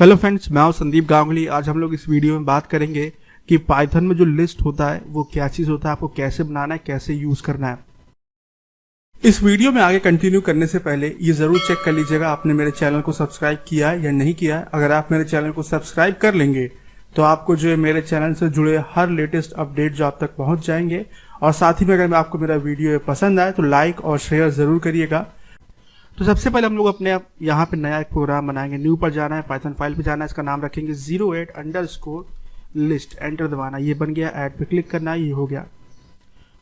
Hello friends, मैं हूं संदीप गांगुली। आज हम लोग इस वीडियो में बात करेंगे कि पाइथन में जो लिस्ट होता है वो क्या चीज होता है, आपको कैसे बनाना है, कैसे यूज करना है। इस वीडियो में आगे कंटिन्यू करने से पहले ये जरूर चेक कर लीजिएगा आपने मेरे चैनल को सब्सक्राइब किया है या नहीं किया है। अगर आप मेरे चैनल को सब्सक्राइब कर लेंगे तो आपको जो है मेरे चैनल से जुड़े हर लेटेस्ट अपडेट जो आप तक पहुंच जाएंगे। और साथ ही में अगर आपको मेरा वीडियो पसंद आए तो लाइक और शेयर जरूर करिएगा। तो सबसे पहले हम लोग अपने यहाँ पे नया एक प्रोग्राम बनाएंगे। न्यू पर जाना है, पाइथन फाइल पे जाना है, इसका नाम रखेंगे 08_list। एंटर दबाना, ये बन गया। ऐड पे क्लिक करना है, ये हो गया।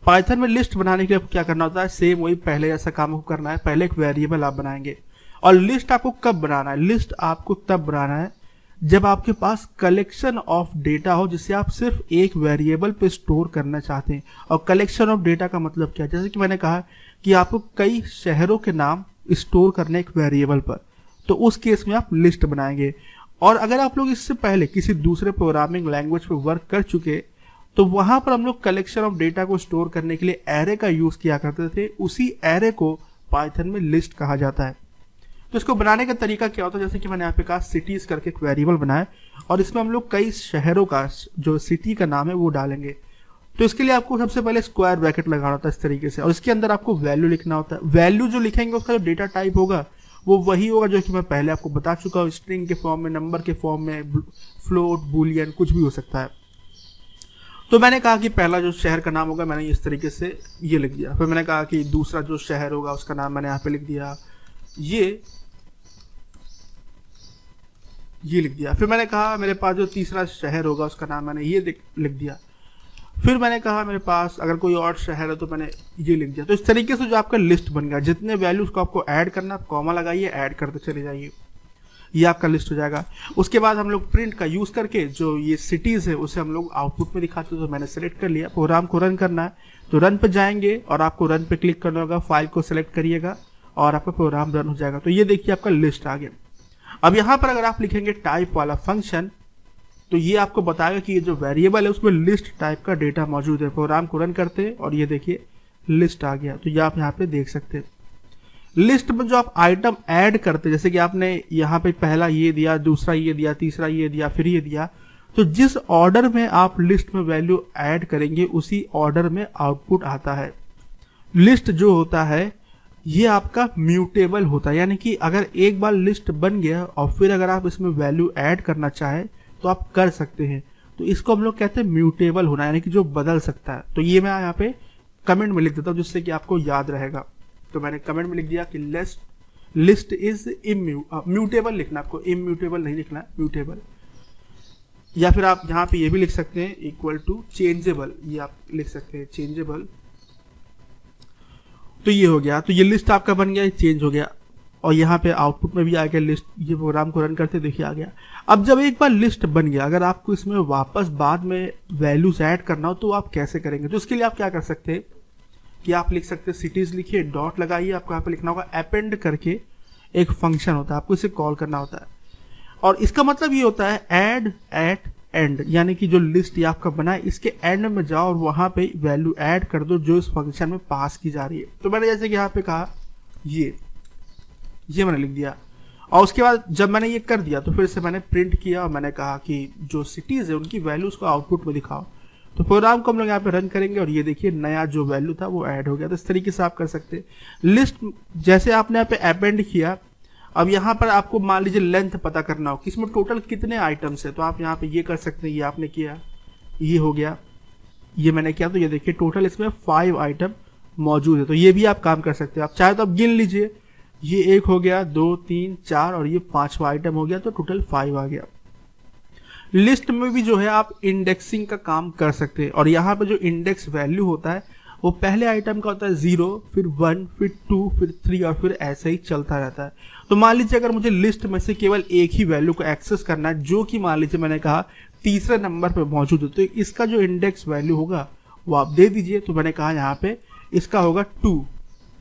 पाइथन में लिस्ट बनाने के लिए क्या करना होता है, सेम वही पहले जैसा काम को करना है। पहले एक वेरिएबल आप बनाएंगे। और लिस्ट आपको कब बनाना है, लिस्ट आपको तब बनाना है जब आपके पास कलेक्शन ऑफ डेटा हो जिसे आप सिर्फ एक वेरिएबल पे स्टोर करना चाहते हैं। और कलेक्शन ऑफ डेटा का मतलब क्या है, जैसे कि मैंने कहा कि आपको कई शहरों के नाम स्टोर करने एक वेरिएबल पर, तो उस केस में आप लिस्ट बनाएंगे। और अगर आप लोग इससे पहले किसी दूसरे प्रोग्रामिंग लैंग्वेज पे वर्क कर चुके तो वहां पर हम लोग कलेक्शन ऑफ डेटा को स्टोर करने के लिए एरे का यूज किया करते थे। उसी एरे को पाइथन में लिस्ट कहा जाता है। तो इसको बनाने का तरीका क्या होता है, जैसे कि मैंने यहाँ पे कहा सिटीज करके एक वेरिएबल बनाया और इसमें हम लोग कई शहरों का जो सिटी का नाम है वो डालेंगे। तो इसके लिए आपको सबसे पहले स्क्वायर ब्रैकेट लगाना होता है इस तरीके से, और इसके अंदर आपको वैल्यू लिखना होता है। वैल्यू जो लिखेंगे उसका जो डेटा टाइप होगा वो वही होगा जो कि मैं पहले आपको बता चुका हूँ, स्ट्रिंग के फॉर्म में, नंबर के फॉर्म में, फ्लोट, बूलियन, कुछ भी हो सकता है। तो मैंने कहा कि पहला जो शहर का नाम होगा मैंने इस तरीके से ये लिख दिया। फिर मैंने कहा कि दूसरा जो शहर होगा उसका नाम मैंने यहाँ पे लिख दिया, ये लिख दिया। फिर मैंने कहा मेरे पास जो तीसरा शहर होगा उसका नाम मैंने ये लिख दिया। फिर मैंने कहा मेरे पास अगर कोई और शहर है तो मैंने ये लिख दिया। तो इस तरीके से जो आपका लिस्ट बन गया, जितने वैल्यूज को आपको ऐड करना, आप कॉमा लगाइए, ऐड करते चले जाइए, ये आपका लिस्ट हो जाएगा। उसके बाद हम लोग प्रिंट का यूज करके जो ये सिटीज है उसे हम लोग आउटपुट में दिखाते हैं। तो मैंने सेलेक्ट कर लिया। प्रोग्राम को रन करना है तो रन पे जाएंगे और आपको रन पे क्लिक करना होगा, फाइल को सिलेक्ट करिएगा और आपका प्रोग्राम रन हो जाएगा। तो ये देखिए आपका लिस्ट आ गया। अब यहाँ पर अगर आप लिखेंगे टाइप वाला फंक्शन तो ये आपको बताएगा कि ये जो वेरिएबल है उसमें लिस्ट टाइप का डेटा मौजूद है। प्रोग्राम को रन करते हैं और ये देखिए लिस्ट आ गया। तो ये आप यहाँ पे देख सकते हैं। लिस्ट में जो आप आइटम ऐड करते हैं, जैसे कि आपने यहाँ पे पहला ये दिया, दूसरा ये दिया, तीसरा ये दिया, फिर ये दिया, तो जिस ऑर्डर में आप लिस्ट में वैल्यू ऐड करेंगे उसी ऑर्डर में आउटपुट आता है। लिस्ट जो होता है ये आपका म्यूटेबल होता है, यानी कि अगर एक बार लिस्ट बन गया और फिर अगर आप इसमें वैल्यू ऐड करना चाहें तो आप कर सकते हैं। तो इसको हम लोग कहते हैं म्यूटेबल होना, यानी कि जो बदल सकता है। तो ये मैं यहाँ पे कमेंट में लिख देता हूँ जिससे कि आपको याद रहेगा। तो मैंने कमेंट में लिख दिया कि लिस्ट इज म्यूटेबल लिखना, आपको इम्यूटेबल नहीं लिखना, म्यूटेबल। या फिर आप यहाँ पे ये भी लिख सकते हैं इक्वल टू चेंजेबल, ये आप लिख सकते हैं चेंजेबल। तो ये हो गया। तो ये लिस्ट आपका बन गया, चेंज हो गया और यहाँ पे आउटपुट में भी आ गया लिस्ट। ये प्रोग्राम को रन करते देखिए आ गया। अब जब एक बार लिस्ट बन गया, अगर आपको इसमें वापस बाद में वैल्यूज ऐड करना हो तो आप कैसे करेंगे। तो इसके लिए आप क्या कर सकते हैं कि आप लिख सकते हैं सिटीज लिखिए, डॉट लगाइए, आपको यहाँ पे लिखना होगा अपेंड करके एक फंक्शन होता है, आपको इसे कॉल करना होता है। और इसका मतलब ये होता है ऐड एट एंड, यानी कि जो लिस्ट ये आपका बना है इसके एंड में जाओ और वहां पे वैल्यू ऐड कर दो जो इस फंक्शन में पास की जा रही है। तो मैंने जैसे कि यहाँ पे कहा ये मैंने लिख दिया। और उसके बाद जब मैंने ये कर दिया तो फिर से मैंने प्रिंट किया और मैंने कहा कि जो सिटीज है उनकी वैल्यूज को आउटपुट में दिखाओ। तो प्रोग्राम को हम लोग यहाँ पे रन करेंगे और ये देखिए नया जो वैल्यू था वो ऐड हो गया। तो इस तरीके से आप कर सकते हैं। लिस्ट जैसे आपने यहाँ पे अपेंड किया, अब यहाँ पर आपको मान लीजिए लेंथ पता करना हो कि इसमें टोटल कितने आइटम्स है, तो आप यहाँ पे ये कर सकते हैं। ये आपने किया, ये हो गया, ये मैंने किया। तो ये देखिए टोटल इसमें 5 आइटम मौजूद है। तो ये भी आप काम कर सकते हैं। आप चाहे तो आप गिन लीजिए, ये 1 हो गया, 2, 3, 4 और ये 5वां आइटम हो गया, तो टोटल 5 आ गया। लिस्ट में भी जो है आप इंडेक्सिंग का काम कर सकते हैं। और यहाँ पे जो इंडेक्स वैल्यू होता है वो पहले आइटम का होता है 0, फिर 1, फिर 2, फिर 3 और फिर ऐसे ही चलता रहता है। तो मान लीजिए अगर मुझे लिस्ट में से केवल एक ही वैल्यू को एक्सेस करना है जो कि मान लीजिए मैंने कहा तीसरे नंबर पे मौजूद है, तो इसका जो इंडेक्स वैल्यू होगा वो आप दे दीजिए। तो मैंने कहा यहाँ पे इसका होगा 2।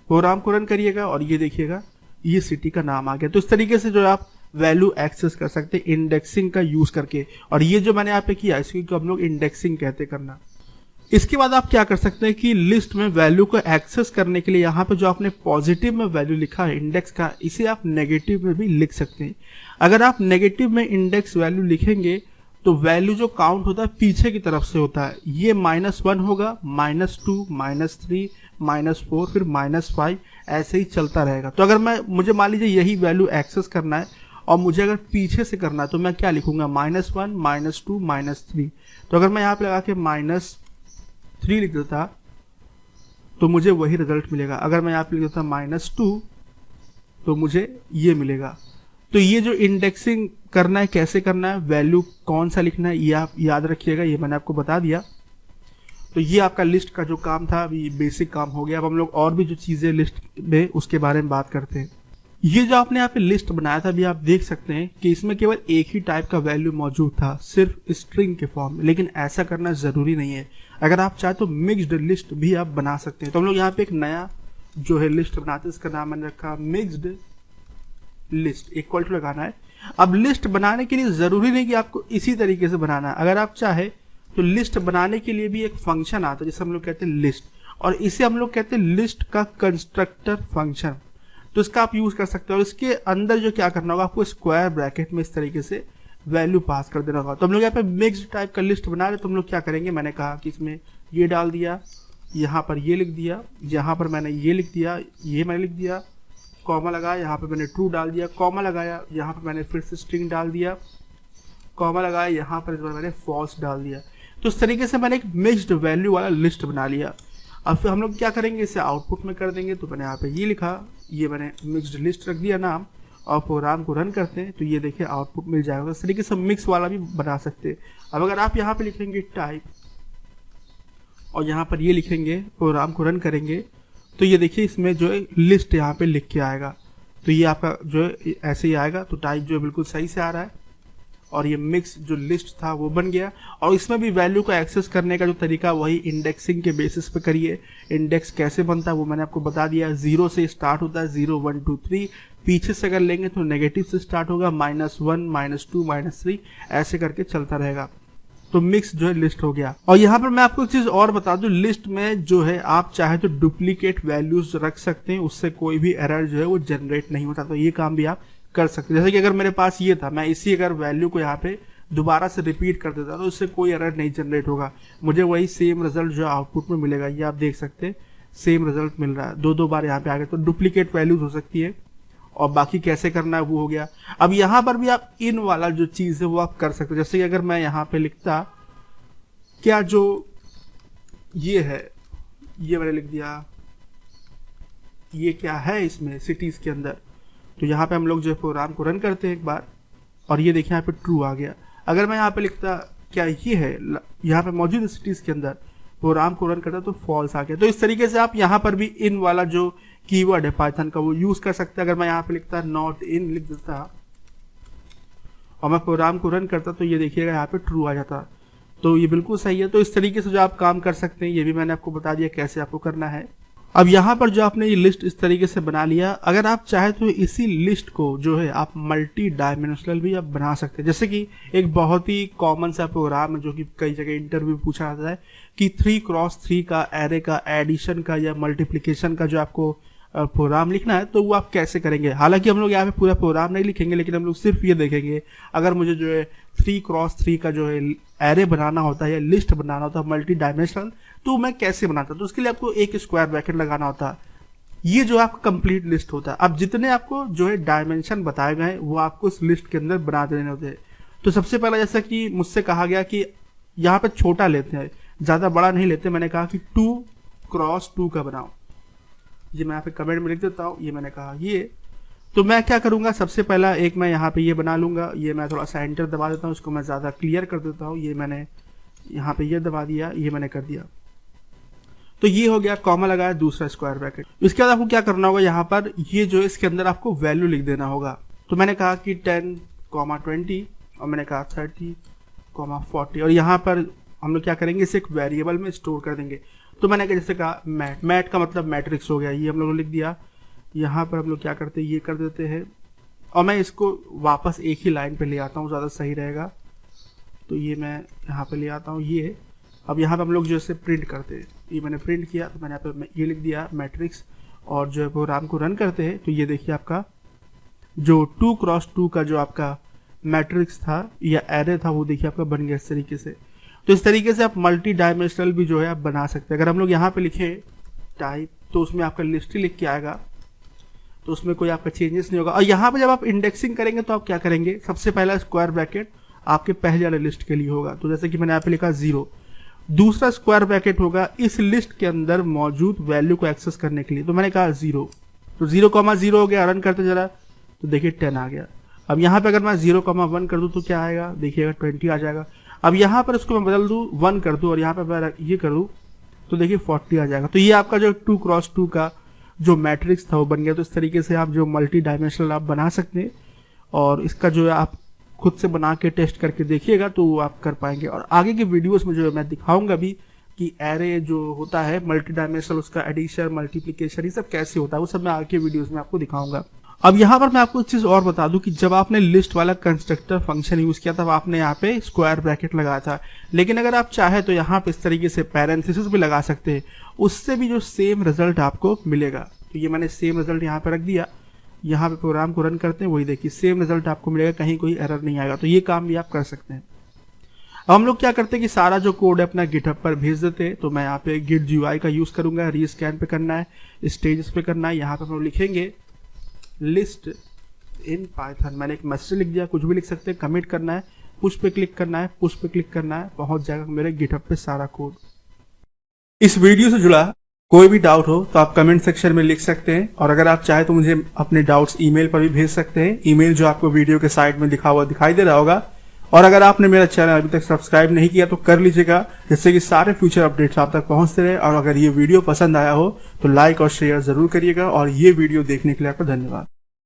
प्रोग्राम को रन करिएगा और ये देखिएगा ये सिटी का नाम आ गया। तो इस तरीके से जो आप वैल्यू एक्सेस कर सकते हैं इंडेक्सिंग का यूज करके। और ये जो मैंने यहाँ पे किया इसको हम लोग इंडेक्सिंग कहते करना। इसके बाद आप क्या कर सकते हैं कि लिस्ट में वैल्यू को एक्सेस करने के लिए यहाँ पे जो आपने पॉजिटिव में वैल्यू लिखा है इंडेक्स का, इसे आप नेगेटिव में भी लिख सकते हैं। अगर आप नेगेटिव में इंडेक्स वैल्यू लिखेंगे तो वैल्यू जो काउंट होता है पीछे की तरफ से होता है। ये -1 होगा, -2, -3, -4, फिर -5, ऐसे ही चलता रहेगा। तो अगर मुझे मान लीजिए यही वैल्यू एक्सेस करना है और मुझे अगर पीछे से करना है तो मैं क्या लिखूंगा, -1, -2, -3। तो अगर मैं यहाँ पे लगा के -3 लिख देता तो मुझे वही रिजल्ट मिलेगा। अगर मैं यहाँ पे लिख देता -2 तो मुझे ये मिलेगा। तो ये जो इंडेक्सिंग करना है, कैसे करना है, वैल्यू कौन सा लिखना है, ये आप याद रखिएगा, ये मैंने आपको बता दिया। तो ये आपका लिस्ट का जो काम था अभी बेसिक काम हो गया। अब हम लोग और भी जो चीजें लिस्ट में उसके बारे में बात करते हैं। ये जो आपने यहाँ पे लिस्ट बनाया था, अभी आप देख सकते हैं कि इसमें केवल एक ही टाइप का वैल्यू मौजूद था, सिर्फ स्ट्रिंग के फॉर्म में। लेकिन ऐसा करना जरूरी नहीं है। अगर आप चाहे तो मिक्स्ड लिस्ट भी आप बना सकते हैं। तो हम लोग यहाँ पे एक नया जो है लिस्ट बनाते हैं, इसका नाम मैंने रखा मिक्स्ड लिस्ट, इक्वल टू लगाना है। अब लिस्ट बनाने के लिए जरूरी नहीं कि आपको इसी तरीके से बनाना है। अगर आप चाहे तो लिस्ट बनाने के लिए भी एक फंक्शन आता है जिसे हम लोग कहते हैं लिस्ट, और इसे हम लोग कहते हैं लिस्ट का कंस्ट्रक्टर फंक्शन। तो इसका आप यूज कर सकते हैं। और इसके अंदर जो क्या करना होगा, आपको स्क्वायर ब्रैकेट में इस तरीके से वैल्यू पास कर देना होगा। तो हम लोग यहाँ पे मिक्स्ड टाइप का लिस्ट बना रहे, तो हम लोग क्या करेंगे, मैंने कहा कि इसमें ये डाल दिया, यहाँ पर ये लिख दिया, यहाँ पर मैंने ये लिख दिया, ये मैंने लिख दिया, कॉमा लगाया, यहाँ पे मैंने ट्रू डाल दिया, कॉमा लगाया, यहाँ पर मैंने फिर से स्ट्रिंग डाल दिया, कॉमा लगाया, यहाँ पर मैंने फॉल्स डाल दिया। तो इस तरीके से मैंने एक मिक्स्ड वैल्यू वाला लिस्ट बना लिया। अब फिर हम लोग क्या करेंगे, इसे आउटपुट में कर देंगे। तो मैंने यहाँ पे ये लिखा, ये मैंने मिक्स्ड लिस्ट रख दिया नाम, और प्रोग्राम को रन करते हैं तो ये देखिए आउटपुट मिल जाएगा। इस तरीके से मिक्स वाला भी बना सकते हैं। अब अगर आप यहाँ पे लिखेंगे टाइप और यहाँ पर ये लिखेंगे, प्रोग्राम को रन करेंगे, तो ये देखिए इसमें जो है लिस्ट यहाँ पे लिख के आएगा। तो ये आपका जो है ऐसे ही आएगा। तो टाइप जो है बिल्कुल सही से आ रहा है और ये मिक्स जो लिस्ट था वो बन गया। और इसमें भी वैल्यू को एक्सेस करने का जो तरीका वही इंडेक्सिंग के बेसिस पे करिए। इंडेक्स कैसे बनता है वो मैंने आपको बता दिया। 0 से स्टार्ट होता है, 0, 1, 2, 3। पीछे से अगर लेंगे तो नेगेटिव से स्टार्ट होगा, -1, -2, -3, ऐसे करके चलता रहेगा। तो मिक्स जो है लिस्ट हो गया। और यहाँ पर मैं आपको एक चीज और बता दूं, लिस्ट में जो है आप चाहे तो डुप्लीकेट वैल्यूज रख सकते हैं, उससे कोई भी एरर जो है वो जनरेट नहीं होता। तो ये काम भी आप कर सकते हैं। जैसे कि अगर मेरे पास ये था, मैं इसी अगर वैल्यू को यहाँ पे दोबारा से रिपीट कर देता तो उससे कोई एरर नहीं जनरेट होगा, मुझे वही सेम रिजल्ट जो आउटपुट में मिलेगा। ये आप देख सकते हैं सेम रिजल्ट मिल रहा है। दो बार यहाँ पे आ गया। तो डुप्लीकेट वैल्यूज हो सकती है। और बाकी कैसे करना है वो हो गया। अब यहाँ पर भी आप इन वाला जो चीज है वो आप कर सकते हो। जैसे कि अगर मैं यहाँ पे लिखता, क्या जो ये है, ये मैंने लिख दिया, ये क्या है इसमें सिटीज के अंदर। तो यहाँ पे हम लोग जो है प्रोग्राम को रन करते हैं एक बार, और ये देखिए यहाँ पे ट्रू आ गया। अगर मैं यहाँ पे लिखता क्या ये है, यहाँ पे मौजूद सिटीज के अंदर, प्रोग्राम को रन करता तो फॉल्स आ गया। तो इस तरीके से आप यहाँ पर भी इन वाला जो कीवर्ड है पाइथन का वो यूज कर सकते हैं। अगर मैं यहाँ पे लिखता नॉट इन लिख देता और मैं प्रोग्राम को रन करता तो ये देखिएगा यहाँ पे ट्रू आ जाता। तो ये बिल्कुल सही है। तो इस तरीके से जो आप काम कर सकते हैं, ये भी मैंने आपको बता दिया कैसे आपको करना है। अब यहाँ पर जो आपने ये लिस्ट इस तरीके से बना लिया, अगर आप चाहे तो इसी लिस्ट को जो है आप मल्टी डायमेंशनल भी आप बना सकते हैं। जैसे कि एक बहुत ही कॉमन सा प्रोग्राम है जो कि कई जगह इंटरव्यू पूछा जाता है कि 3x3 का एरे का एडिशन का या मल्टीप्लीकेशन का जो आपको प्रोग्राम लिखना है, तो वो आप कैसे करेंगे। हालांकि हम लोग यहाँ पे पूरा प्रोग्राम नहीं लिखेंगे, लेकिन हम लोग सिर्फ ये देखेंगे अगर मुझे जो है 3x3 का जो है एरे बनाना होता है या लिस्ट बनाना होता है मल्टी डायमेंशनल, तो मैं कैसे बनाता। तो उसके लिए आपको एक स्क्वायर ब्रैकेट लगाना होता है। ये जो आपका कंप्लीट लिस्ट होता है। अब जितने आपको जो है डायमेंशन बताए गए वो आपको इस लिस्ट के अंदर बना देने होते हैं। तो सबसे पहला जैसा कि मुझसे कहा गया कि यहाँ पे छोटा लेते हैं, ज्यादा बड़ा नहीं लेते। मैंने कहा कि 2x2 का बनाओ। ये मैं यहाँ पे कमेंट में लिख देता हूँ, ये मैंने कहा ये। तो मैं क्या करूंगा, सबसे पहला एक मैं यहाँ पे ये बना लूंगा। ये मैं थोड़ा सा एंटर दबा देता हूँ, इसको मैं ज्यादा क्लियर कर देता हूँ। ये मैंने यहाँ पे ये दबा दिया, ये मैंने कर दिया। तो ये हो गया, कॉमा लगाया, दूसरा स्क्वायर ब्रैकेट। इसके बाद आपको क्या करना होगा, यहाँ पर ये जो इसके अंदर आपको वैल्यू लिख देना होगा। तो मैंने कहा कि 10,20 और मैंने कहा 30,40 और यहाँ पर हम लोग क्या करेंगे, इसे एक वेरिएबल में स्टोर कर देंगे। तो मैंने जैसे कहा मैट का मतलब मैट्रिक्स हो गया, ये हम लोगों ने लिख दिया। यहाँ पर हम लोग क्या करते हैं, ये कर देते हैं और मैं इसको वापस एक ही लाइन पे ले आता हूँ, ज़्यादा सही रहेगा। तो ये मैं यहाँ पे ले आता हूँ ये, अब यहाँ पे हम लोग जो है प्रिंट करते हैं, ये मैंने प्रिंट किया तो मैंने यहाँ पे ये लिख दिया मैट्रिक्स, और जो है प्रोग्राम को रन करते हैं तो ये देखिए आपका जो 2x2 का जो आपका मैट्रिक्स था या एरे था वो देखिए आपका बन गया इस तरीके से। तो इस तरीके से आप मल्टी डायमेंशनल भी जो है आप बना सकते हैं। अगर हम लोग यहाँ पे लिखें टाइप तो उसमें आपका लिस्ट ही लिख के आएगा, तो उसमें कोई आपका चेंजेस नहीं होगा। और यहाँ पे जब आप इंडेक्सिंग करेंगे तो आप क्या करेंगे, सबसे पहला स्क्वायर ब्रैकेट आपके पहले वाले लिस्ट के लिए होगा, तो जैसे कि मैंने यहाँ पे लिखा 0, दूसरा स्क्वायर ब्रैकेट होगा इस लिस्ट के अंदर मौजूद वैल्यू को एक्सेस करने के लिए, तो मैंने कहा 0, तो 0,0 हो गया। रन करते जरा तो देखिए 10 आ गया। अब यहाँ पे अगर मैं 0,1 कर दूं तो क्या आएगा, देखिएगा 20 आ जाएगा। अब यहाँ पर इसको मैं बदल दूं 1 कर दूं और यहाँ पे मैं ये कर दूं तो देखिए 40 आ जाएगा। तो ये आपका जो 2x2 का जो मैट्रिक्स था वो बन गया। तो इस तरीके से आप जो मल्टी डायमेंशनल आप बना सकते हैं, और इसका जो है आप खुद से बना के टेस्ट करके देखिएगा तो आप कर पाएंगे। और आगे के वीडियोस में जो है मैं दिखाऊंगा भी कि एरे जो होता है मल्टी डायमेंशनल, उसका एडिशन मल्टीप्लिकेशन ये सब कैसे होता है, वो सब मैं आगे के वीडियोस में आपको दिखाऊंगा। अब यहाँ पर मैं आपको एक चीज और बता दूं कि जब आपने लिस्ट वाला कंस्ट्रक्टर फंक्शन यूज किया था आपने यहाँ पे स्क्वायर ब्रैकेट लगाया था, लेकिन अगर आप चाहे तो यहाँ पे इस तरीके से पैरेंथेसिस भी लगा सकते हैं, उससे भी जो सेम रिजल्ट आपको मिलेगा। तो ये मैंने सेम रिजल्ट यहाँ पे रख दिया, यहाँ पे प्रोग्राम को रन करते हैं, वही देखिए सेम रिजल्ट आपको मिलेगा, कहीं कोई एरर नहीं आएगा। तो ये काम भी आप कर सकते हैं। अब हम लोग क्या करते हैं कि सारा जो कोड है अपना गिटहब पर भेज देते हैं। तो मैं यहाँ पे गिट GUI का यूज करूंगा, रीस्कैन पे करना है, स्टेजेस पे करना है। यहाँ पे हम लोग लिखेंगे लिस्ट इन पाइथन, मैंने एक मैसेज लिख दिया, कुछ भी लिख सकते हैं, कमिट करना है, पुश पे क्लिक करना है, पुश पे क्लिक करना है, पहुंच जाएगा मेरे गिटहब पे सारा कोड। इस वीडियो से जुड़ा कोई भी डाउट हो तो आप कमेंट सेक्शन में लिख सकते हैं, और अगर आप चाहे तो मुझे अपने डाउट्स ईमेल पर भी भेज सकते हैं। ईमेल जो आपको वीडियो के साइड में लिखा हुआ दिखाई दे रहा होगा। और अगर आपने मेरा चैनल अभी तक सब्सक्राइब नहीं किया तो कर लीजिएगा, जिससे कि सारे फ्यूचर अपडेट्स आप तक पहुंचते रहे। और अगर ये वीडियो पसंद आया हो तो लाइक और शेयर जरूर करिएगा, और ये वीडियो देखने के लिए आपका धन्यवाद।